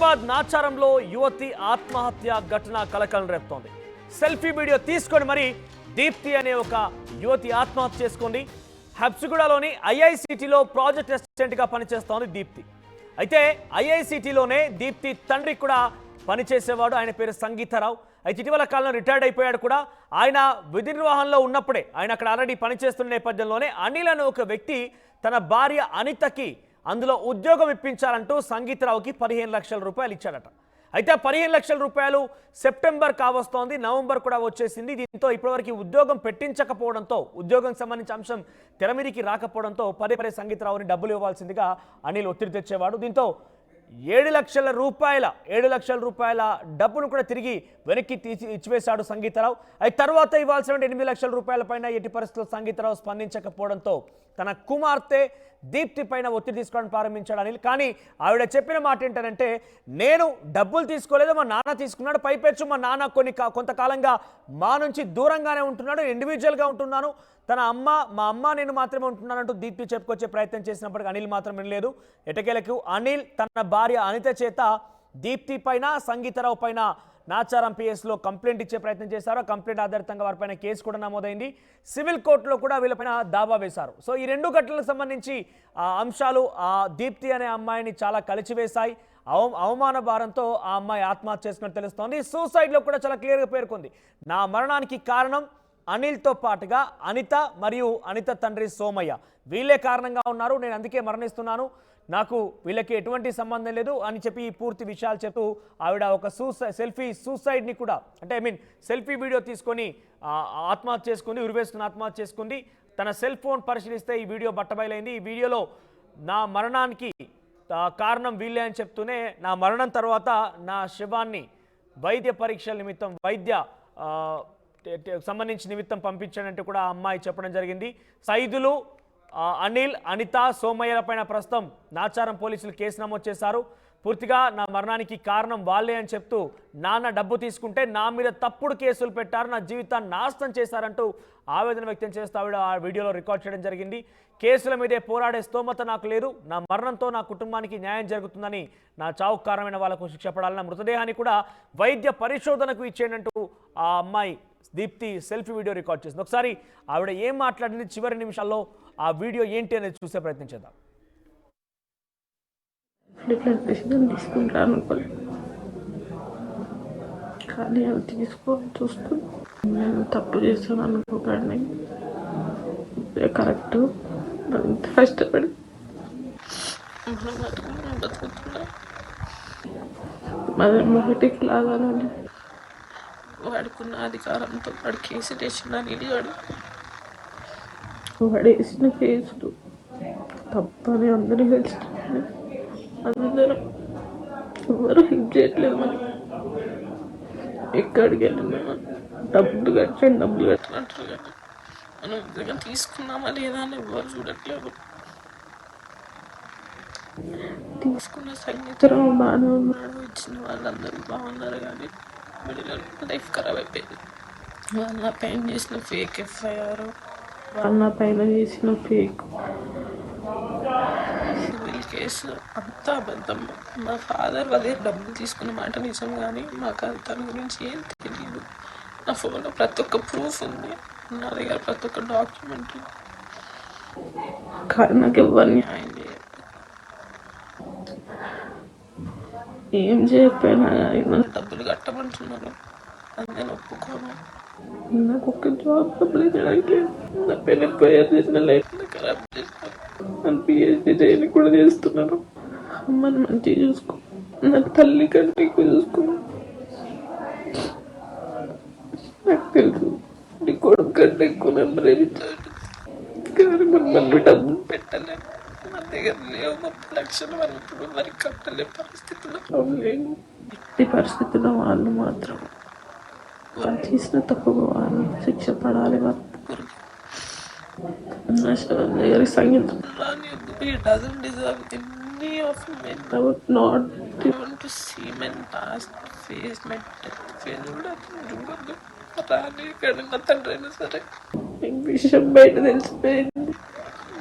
హైదరాబాద్ నాచారంలో యువతి ఆత్మహత్య ఘటన కలకలం రేపుతోంది. సెల్ఫీ వీడియో తీసుకొని మరి దీప్తి అనే ఒక యువతి ఆత్మహత్య చేసుకుంది. హబ్సిగూడలోని ఐఐసిటీలో ప్రాజెక్ట్ అసిస్టెంట్గా పనిచేస్తోంది దీప్తి. అయితే ఐఐసిటీలోనే దీప్తి తండ్రి కూడా పనిచేసేవాడు. ఆయన పేరు సంగీతరావు. అయితే ఇటీవల కాలంలో రిటైర్డ్ అయిపోయాడు కూడా. ఆయన విధి నిర్వహణలో ఉన్నప్పుడే ఆయన అక్కడ ఆల్రెడీ పనిచేస్తున్న నేపథ్యంలోనే అనిల్ అనే ఒక వ్యక్తి తన భార్య అనితకి అందులో ఉద్యోగం ఇప్పించాలంటూ సంగీతరావుకి 15 లక్షల రూపాయలు ఇచ్చాడట. అయితే 15 లక్షల రూపాయలు సెప్టెంబర్ కావస్తోంది, నవంబర్ కూడా వచ్చేసింది. దీంతో ఇప్పటివరకు ఉద్యోగం పెట్టించకపోవడంతో, ఉద్యోగం సంబంధించిన అంశం తెరమీదికి రాకపోవడంతో పదే పదే సంగీతరావుని డబ్బులు ఇవ్వాల్సిందిగా అనిల్ ఒత్తిడి తెచ్చేవాడు. దీంతో 7 లక్షల రూపాయల డబ్బును కూడా తిరిగి వెనక్కి ఇచ్చివేశాడు సంగీతరావు. అయితే తర్వాత ఇవ్వాల్సిన 8 లక్షల రూపాయల పైన ఎట్టి పరిస్థితుల్లో సంగీతరావు స్పందించకపోవడంతో తన కుమార్తె దీప్తి పైన ఒత్తిడి తీసుకోవడం ప్రారంభించాడు అనిల్. కానీ ఆవిడ చెప్పిన మాట ఏంటంటే, నేను డబ్బులు తీసుకోలేదు, మా నాన్న తీసుకున్నాడు. పైపెచ్చు మా నాన్న కొంతకాలంగా మా నుంచి దూరంగానే ఉంటున్నాడు, ఇండివిజువల్గా ఉంటున్నాను, మా అమ్మ నేను మాత్రమే ఉంటున్నానంటూ దీప్తి చెప్పుకొచ్చే ప్రయత్నం చేసినప్పటికీ అనిల్ మాత్రం వినలేదు. ఎటకేలకు అనిల్ తన భార్య అనిత చేత దీప్తి పైన, సంగీతరావు పైన నాచారం పిఎస్లో కంప్లైంట్ ఇచ్చే ప్రయత్నం చేశారు. కంప్లైంట్ ఆధారితంగా వారిపైన కేసు కూడా నమోదైంది. సివిల్ కోర్టులో కూడా వీళ్ళపైన దావా వేశారు. సో ఈ రెండు ఘటనలకు సంబంధించి అంశాలు దీప్తి అనే అమ్మాయిని చాలా కలిచివేశాయి. అవమాన భారంతో ఆ అమ్మాయి ఆత్మహత్య చేసుకున్నట్టు తెలుస్తోంది. సూసైడ్లో కూడా చాలా క్లియర్గా పేర్కొంది, నా మరణానికి కారణం అనిల్తో పాటుగా అనిత మరియు అనిత తండ్రి సోమయ్య, వీళ్ళే కారణంగా ఉన్నారు, నేను అందుకే మరణిస్తున్నాను, నాకు వీళ్ళకి ఎటువంటి సంబంధం లేదు అని చెప్పి పూర్తి విషయాలు చెప్తూ ఆవిడ ఒక సూసైడ్ని కూడా, అంటే సెల్ఫీ వీడియో తీసుకొని ఆత్మహత్య చేసుకుంది, ఉరివేసుకుని ఆత్మహత్య చేసుకుంది. తన సెల్ ఫోన్ పరిశీలిస్తే ఈ వీడియో బట్టబయలైంది. ఈ వీడియోలో నా మరణానికి కారణం వీళ్ళే అని చెప్తూనే, నా మరణం తర్వాత నా శవాన్ని వైద్య పరీక్షల నిమిత్తం సంబంధించి నిమిత్తం పంపించాడంటూ కూడా ఆ అమ్మాయి చెప్పడం జరిగింది. సైదులు అనిల్, అనిత, సోమయ్యల పైన ప్రస్తుతం నాచారం పోలీసులు కేసు నమోదు చేశారు. పూర్తిగా నా మరణానికి కారణం వాళ్ళే అని చెప్తూ, నాన్న డబ్బు తీసుకుంటే నా మీద తప్పుడు కేసులు పెట్టారు, నా జీవితాన్ని నాశనం చేశారంటూ ఆవేదన వ్యక్తం చేస్తూ ఆవిడ ఆ వీడియోలో రికార్డ్ చేయడం జరిగింది. కేసుల మీదే పోరాడే స్తోమత నాకు లేదు, నా మరణంతో నా కుటుంబానికి న్యాయం జరుగుతుందని, నా చావుకు కారణమైన వాళ్ళకు శిక్ష పడాలన్న మృతదేహాన్ని కూడా వైద్య పరిశోధనకు ఇచ్చేయంటూ ఆ అమ్మాయి దీప్తి సెల్ఫీ వీడియో రికార్డ్ చేసింది. ఒకసారి ఆవిడ ఏం మాట్లాడింది చివరి నిమిషాల్లో ఆ వీడియో ఏంటి అనేది చూసే ప్రయత్నం చేద్దాం. తీసుకుంటాను కానీ అవి చూస్తూ నేను తప్పు చేస్తాను అనుకోకండి, కరెక్ట్, కష్టపడి బతుకుతున్నా. మొదటికి లాగాలని వాడుకున్న అధికారంతో వాడు కేసు వేసిన నిలిచాడు. వాడు వేసిన కేసులు తప్పని అందరూ తెలుస్తుంది, అందరూ ఎవరు హిట్ చేయట్లేదు. మరి ఎక్కడికి వెళ్ళినా డబ్బులు కట్టినట్టు కానీ మనం నిజంగా తీసుకున్నామా లేదా అని ఎవరు చూడట్లేదు. తీసుకున్న సంగీతరావు బాగానే ఉన్నాడు, ఇచ్చిన వాళ్ళందరూ బాగున్నారు, కానీ లైఫ్ ఖరాబ్ అయిపోయింది. వాళ్ళ పైన చేసిన ఫేక్ ఎఫ్ఐఆర్, వాళ్ళ పైన చేసిన ఫేక్ సివిల్ కేసు అంతా అబద్ధం. మా ఫాదర్ వాళ్ళే డబ్బులు తీసుకున్న మాట నిజం, కానీ మాకు తన గురించి ఏం తెలియదు. నా ఫోన్లో ప్రతి ఒక్క ప్రూఫ్ ఉంది, నా దగ్గర ప్రతి ఒక్క డాక్యుమెంట్, కానీ నాకు ఎవరు న్యాయం చేయదు. ఏం చేయకపోయినా నన్ను డబ్బులు కట్టమంటున్నారు, అది నేను ఒప్పుకోను. నాకు ఒక్క జాబ్ అప్లై చేయడానికి నా పెళ్ళి పోయారు, చేసిన లైఫ్ ఖరాబ్ చేస్తారు. నన్ను పిహెచ్డీ చేయని కూడా చేస్తున్నారు. అమ్మని మంచిగా చూసుకో, నా తల్లి కంటే ఎక్కువ చూసుకో. నాకు తెలుసు నీ కొడుకు కంటే ఎక్కువ నన్ను ప్రేమించాడు, కానీ మమ్మల్ని డబ్బులు పెట్టలేము, మన దగ్గర లేవు 30 లక్షలు, మనం ఇప్పుడు మరి కట్టలే పరిస్థితుల్లో లేవు. ఎట్టి పరిస్థితుల్లో వాళ్ళు మాత్రం వాళ్ళు చేసిన తప్పుగా వాళ్ళు శిక్ష పడాలి. వాళ్ళ దగ్గర సంగీతం doesn't deserve any of men. I would not want to see men past face my death face కూడా చూడద్దు. రాని ఎక్కడన్నా తండ్రైనా సరే విషయం బయట తెలిసిపోయింది,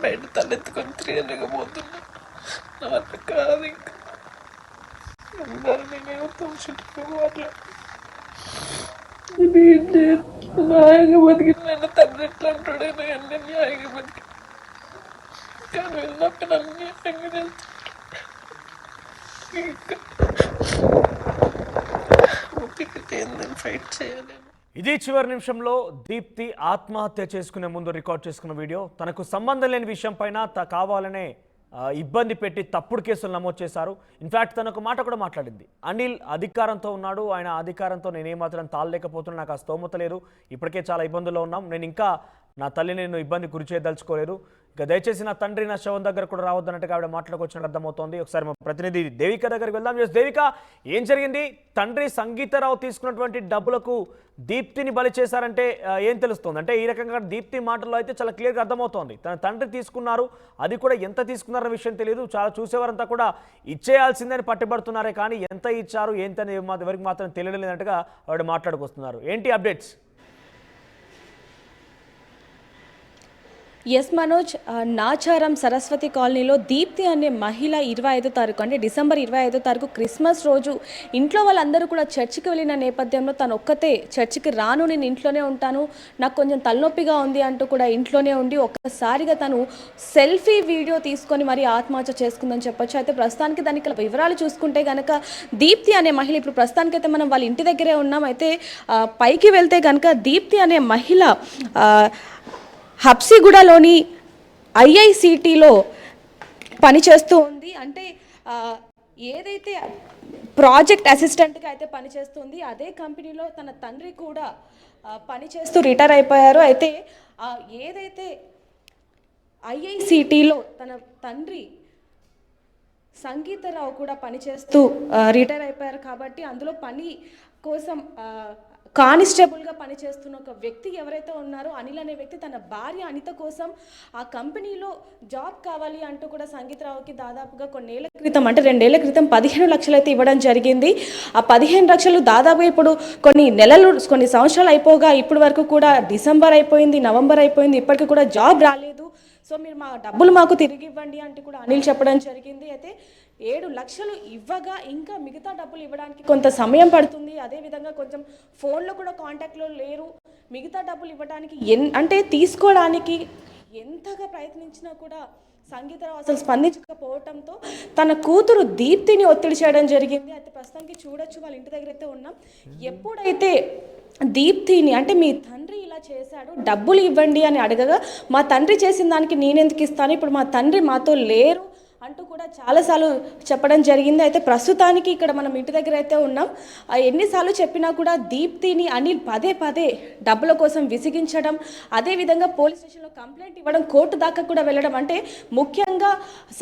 బయట తలెత్తుకొని తిరగలేకపోతున్నా, నా వల్ల కాదు ఇంకా. అందరు నేనేమో తోచుంటే మాట్లాడు ఇది ఏం చేయను. న్యాయంగా బతికిన నన్ను తండ్రి ఎట్లా అంటాడు అన్ని న్యాయంగా బతికి కానీ వెళ్ళాక నన్ను న్యాయంగా చేస్తాడు. ఇంకా ఓపికతో ఏందని ఫైట్ చేయాలి. ఇది చివరి నిమిషంలో దీప్తి ఆత్మహత్య చేసుకునే ముందు రికార్డ్ చేసుకున్న వీడియో. తనకు సంబంధం లేని విషయం పైన కావాలనే ఇబ్బంది పెట్టి తప్పుడు కేసులు నమోదు చేశారు. ఇన్ఫ్యాక్ట్ తనకు మాట కూడా మాట్లాడింది. అనిల్ అధికారంతో ఉన్నాడు, ఆయన అధికారంతో నేనేమాత్రం తాళలేకపోతున్నా, నాకు ఆ స్తోమత లేదు, ఇప్పటికే చాలా ఇబ్బందుల్లో ఉన్నాం, నేను ఇంకా నా తల్లిని నేను ఇబ్బంది గురి చేయదలుచుకోలేదు, ఇక దయచేసి నా తండ్రి నా శవం దగ్గర కూడా రావద్దన్నట్టుగా ఆవిడ మాట్లాడుకొచ్చినట్టు అర్థమవుతోంది. ఒకసారి మా ప్రతినిధి దేవిక దగ్గరికి వెళ్దాం. దేవిక, ఏం జరిగింది? తండ్రి సంగీతరావు తీసుకున్నటువంటి డబ్బులకు దీప్తిని బలి చేశారంటే ఏం తెలుస్తుంది? అంటే ఈ రకంగా దీప్తి మాటల్లో అయితే చాలా క్లియర్గా అర్థమవుతోంది. తన తండ్రి తీసుకున్నారు, అది కూడా ఎంత తీసుకున్నారన్న విషయం తెలియదు. చాలా చూసేవారంతా కూడా ఇచ్చేయాల్సిందని పట్టుబడుతున్నారే కానీ ఎంత ఇచ్చారు ఏంటని ఎవరికి మాత్రం తెలియలేదన్నట్టుగా ఆవిడ మాట్లాడుకొస్తున్నారు. ఏంటి అప్డేట్స్? ఎస్ మనోజ్, నాచారం సరస్వతి కాలనీలో దీప్తి అనే మహిళ 25వ తారీఖు అంటే డిసెంబర్ 25వ తారీఖు క్రిస్మస్ రోజు ఇంట్లో వాళ్ళందరూ కూడా చర్చికి వెళ్ళిన నేపథ్యంలో తను ఒక్కతే చర్చికి రాను, నేను ఇంట్లోనే ఉంటాను, నాకు కొంచెం తలనొప్పిగా ఉంది అంటూ కూడా ఇంట్లోనే ఉండి ఒక్కసారిగా తను సెల్ఫీ వీడియో తీసుకొని మరి ఆత్మహత్య చేసుకుందని చెప్పొచ్చు. అయితే ప్రస్తుతానికి దానికి వివరాలు చూసుకుంటే కనుక దీప్తి అనే మహిళ ఇప్పుడు ప్రస్తుతానికైతే మనం వాళ్ళ ఇంటి దగ్గరే ఉన్నాం. అయితే పైకి వెళ్తే కనుక దీప్తి అనే మహిళ హబ్సిగూడలోని ఐఐసిటీలో పనిచేస్తూ ఉంది. అంటే ఏదైతే ప్రాజెక్ట్ అసిస్టెంట్గా అయితే పనిచేస్తుంది అదే కంపెనీలో తన తండ్రి కూడా పనిచేస్తూ రిటైర్ అయిపోయారు. అయితే ఏదైతే ఐఐసిటీలో తన తండ్రి సంగీతరావు కూడా పనిచేస్తూ రిటైర్ అయిపోయారు కాబట్టి అందులో పని కోసం కానిస్టేబుల్గా పనిచేస్తున్న ఒక వ్యక్తి ఎవరైతే ఉన్నారో అనిల్ అనే వ్యక్తి తన భార్య అనిత కోసం ఆ కంపెనీలో జాబ్ కావాలి అంటూ కూడా సంగీతరావుకి దాదాపుగా కొన్నేళ్ల క్రితం అంటే 2 ఏళ్ల క్రితం 15 లక్షలు అయితే ఇవ్వడం జరిగింది. ఆ 15 లక్షలు దాదాపు ఇప్పుడు కొన్ని సంవత్సరాలు అయిపోగా ఇప్పటి వరకు కూడా డిసెంబర్ అయిపోయింది, నవంబర్ అయిపోయింది, ఇప్పటికీ కూడా జాబ్ రాలేదు. సో మీరు మా డబ్బులు మాకు తిరిగి ఇవ్వండి అంటూ కూడా అనిల్ చెప్పడం జరిగింది. అయితే 7 లక్షలు ఇవ్వగా ఇంకా మిగతా డబ్బులు ఇవ్వడానికి కొంత సమయం పడుతుంది. అదేవిధంగా కొంచెం ఫోన్లో కూడా కాంటాక్ట్లో లేరు. మిగతా డబ్బులు ఇవ్వడానికి అంటే తీసుకోవడానికి ఎంతగా ప్రయత్నించినా కూడా సంగీతరావు అసలు స్పందించకపోవడంతో తన కూతురు దీప్తిని ఒత్తిడి చేయడం జరిగింది. అయితే ప్రస్తుతానికి చూడొచ్చు వాళ్ళ ఇంటి దగ్గర అయితే ఉన్నాం. ఎప్పుడైతే దీప్తిని అంటే మీ తండ్రి ఇలా చేశాడు, డబ్బులు ఇవ్వండి అని అడగగా మా తండ్రి చేసిన దానికి నేనెందుకు ఇస్తాను, ఇప్పుడు మా తండ్రి మాతో లేరు అంటూ కూడా చాలాసార్లు చెప్పడం జరిగింది. అయితే ప్రస్తుతానికి ఇక్కడ మనం ఇంటి దగ్గర అయితే ఉన్నాం. ఎన్నిసార్లు చెప్పినా కూడా దీప్తిని అనిల్ పదే డబ్బుల కోసం విసిగించడం, అదేవిధంగా పోలీస్ స్టేషన్లో కంప్లైంట్ ఇవ్వడం, కోర్టు దాకా కూడా వెళ్ళడం, అంటే ముఖ్యంగా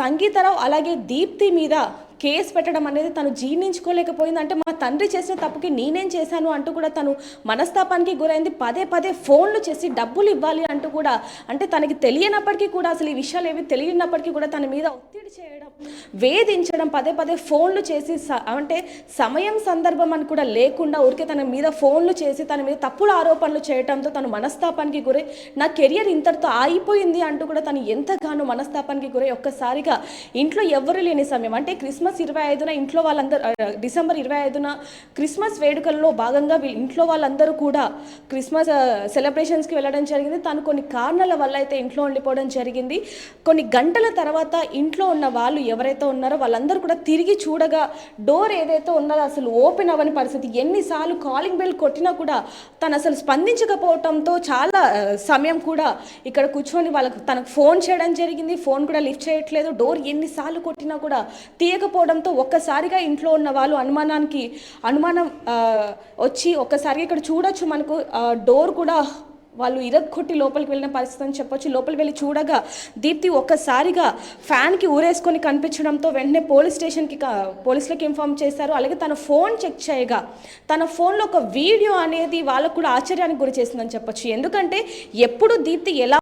సంగీతరావు అలాగే దీప్తి మీద కేసు పెట్టడం అనేది తను జీర్ణించుకోలేకపోయింది. అంటే మా తండ్రి చేసిన తప్పుకి నేనేం చేశాను అంటూ కూడా తను మనస్తాపానికి గురైంది. పదే ఫోన్లు చేసి డబ్బులు ఇవ్వాలి అంటూ కూడా, అంటే తనకి తెలియనప్పటికీ కూడా అసలు ఈ విషయాలు ఏవి తెలియనప్పటికీ కూడా తన మీద ఒత్తిడి చేయడం, వేధించడం, పదే ఫోన్లు చేసి అంటే సమయం సందర్భం అని కూడా లేకుండా ఊరికే తన మీద ఫోన్లు చేసి తన మీద తప్పుడు ఆరోపణలు చేయడంతో తను మనస్తాపానికి గురై నా కెరియర్ ఇంతటితో ఆగిపోయింది అంటూ కూడా తను ఎంతగానో మనస్తాపానికి గురై ఒక్కసారిగా ఇంట్లో ఎవరు లేని సమయం అంటే క్రిస్మస్ 25న ఇంట్లో వాళ్ళందరూ డిసెంబర్ 25న క్రిస్మస్ వేడుకల్లో భాగంగా ఇంట్లో వాళ్ళందరూ కూడా క్రిస్మస్ సెలబ్రేషన్స్కి వెళ్ళడం జరిగింది. తను కొన్ని కారణాల వల్ల అయితే ఇంట్లో ఉండిపోవడం జరిగింది. కొన్ని గంటల తర్వాత ఇంట్లో ఉన్న వాళ్ళు ఎవరైతే ఉన్నారో వాళ్ళందరూ కూడా తిరిగి చూడగా డోర్ ఏదైతే ఉన్నదో అసలు ఓపెన్ అవ్వని పరిస్థితి. ఎన్నిసార్లు కాలింగ్ బెల్ కొట్టినా కూడా తను అసలు స్పందించకపోవడంతో చాలా సమయం కూడా ఇక్కడ కూర్చొని వాళ్ళకు తనకు ఫోన్ చేయడం జరిగింది. ఫోన్ కూడా లిఫ్ట్ చేయట్లేదు. డోర్ ఎన్నిసార్లు కొట్టినా కూడా తీయకపోవడంతో ఒక్కసారిగా ఇంట్లో ఉన్న వాళ్ళు అనుమానం వచ్చి ఒక్కసారిగా ఇక్కడ చూడొచ్చు మనకు డోర్ కూడా వాళ్ళు ఇరగొట్టి లోపలికి వెళ్ళిన పరిస్థితి అని చెప్పొచ్చు. లోపలికి వెళ్ళి చూడగా దీప్తి ఒక్కసారిగా ఫ్యాన్కి ఊరేసుకొని కనిపించడంతో వెంటనే పోలీసులకి ఇన్ఫార్మ్ చేశారు. అలాగే తన ఫోన్ చెక్ చేయగా తన ఫోన్లో ఒక వీడియో అనేది వాళ్ళకు కూడా ఆశ్చర్యానికి గురి చేసిందని చెప్పొచ్చు. ఎందుకంటే ఎప్పుడు దీప్తి ఎలా